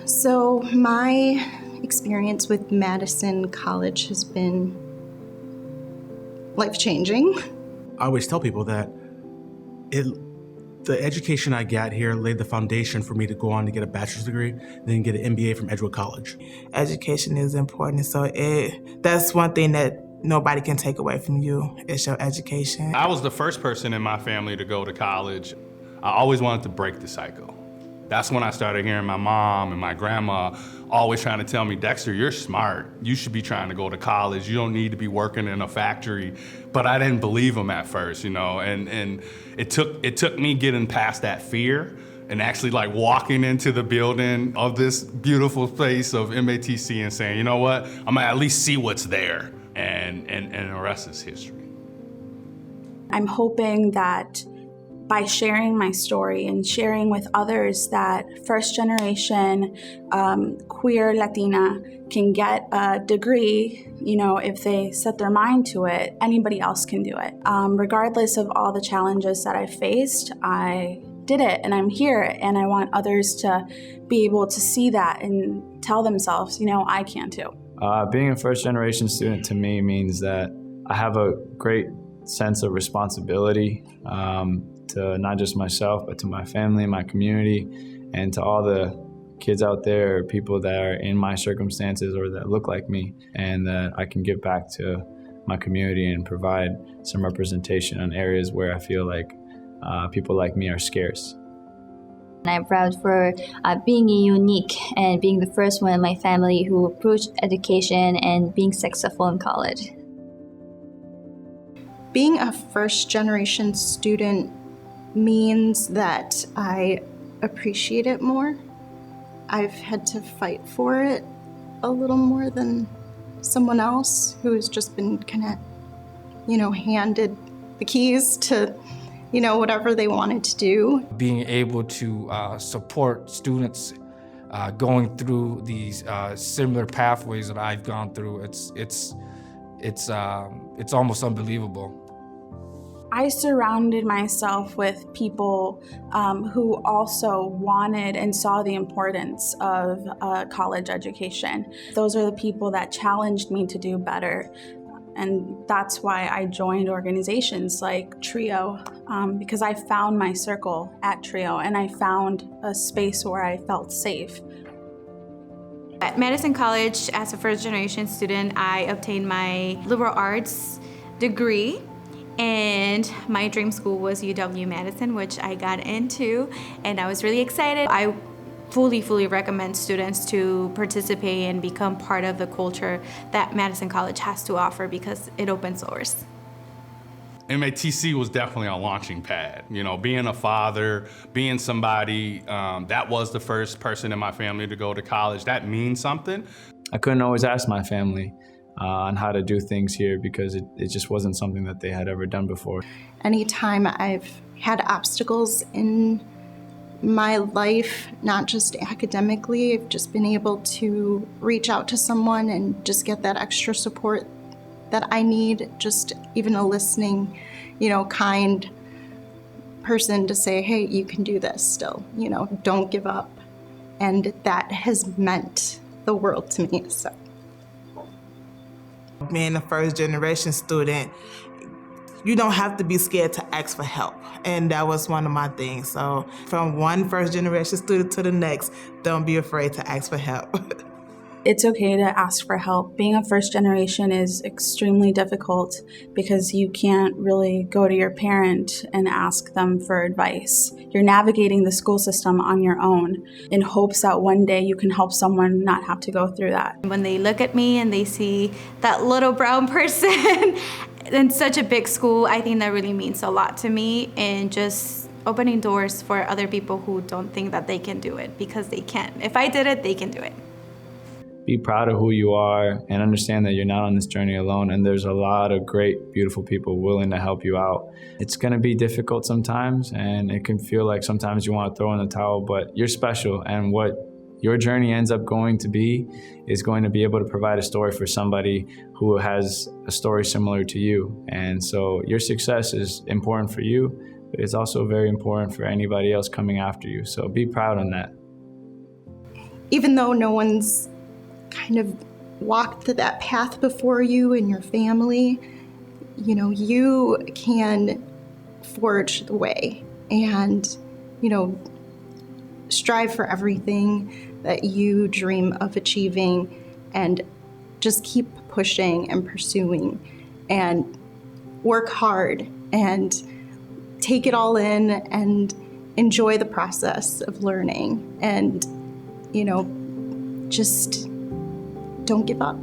So my experience with Madison College has been life-changing. I always tell people that the education I got here laid the foundation for me to go on to get a bachelor's degree, then get an MBA from Edgewood College. Education is important, so that's one thing that nobody can take away from you, is your education. I was the first person in my family to go to college. I always wanted to break the cycle. That's when I started hearing my mom and my grandma always trying to tell me, Dexter, you're smart. You should be trying to go to college. You don't need to be working in a factory. But I didn't believe them at first, and it took me getting past that fear and actually like walking into the building of this beautiful place of MATC and saying, you know what, I'm gonna at least see what's there, and the rest is history. I'm hoping that by sharing my story and sharing with others that first generation queer Latina can get a degree, if they set their mind to it, anybody else can do it. Regardless of all the challenges that I faced, I did it and I'm here, and I want others to be able to see that and tell themselves, I can too. Being a first generation student to me means that I have a great sense of responsibility to not just myself, but to my family, my community, and to all the kids out there, people that are in my circumstances or that look like me, and that I can give back to my community and provide some representation on areas where I feel like people like me are scarce. I'm proud for being unique and being the first one in my family who approached education and being successful in college. Being a first-generation student means that I appreciate it more. I've had to fight for it a little more than someone else who has just been kind of, handed the keys to, whatever they wanted to do. Being able to support students going through these similar pathways that I've gone through, it's almost unbelievable. I surrounded myself with people who also wanted and saw the importance of college education. Those are the people that challenged me to do better. And that's why I joined organizations like TRIO, because I found my circle at TRIO and I found a space where I felt safe. At Madison College, as a first-generation student, I obtained my liberal arts degree, and my dream school was UW-Madison, which I got into, and I was really excited. I fully recommend students to participate and become part of the culture that Madison College has to offer because it opens doors. MATC was definitely a launching pad. Being a father, being somebody that was the first person in my family to go to college, that means something. I couldn't always ask my family on how to do things here because it just wasn't something that they had ever done before. Anytime I've had obstacles in my life, not just academically, I've just been able to reach out to someone and just get that extra support that I need, just even a listening, kind person to say, hey, you can do this still, don't give up. And that has meant the world to me, so. Being a first generation student, you don't have to be scared to ask for help. And that was one of my things. So from one first generation student to the next, don't be afraid to ask for help. It's okay to ask for help. Being a first generation is extremely difficult because you can't really go to your parent and ask them for advice. You're navigating the school system on your own in hopes that one day you can help someone not have to go through that. When they look at me and they see that little brown person in such a big school, I think that really means a lot to me, and just opening doors for other people who don't think that they can do it, because they can. If I did it, they can do it. Be proud of who you are and understand that you're not on this journey alone, and there's a lot of great, beautiful people willing to help you out. It's going to be difficult sometimes, and it can feel like sometimes you want to throw in the towel, but you're special, and what your journey ends up going to be is going to be able to provide a story for somebody who has a story similar to you. And so your success is important for you, but it's also very important for anybody else coming after you. So be proud on that. even though no one's kind of walked that path before you and your family, you know, you can forge the way and, you know, strive for everything that you dream of achieving, and just keep pushing and pursuing and work hard and take it all in and enjoy the process of learning, and, you know, just don't give up.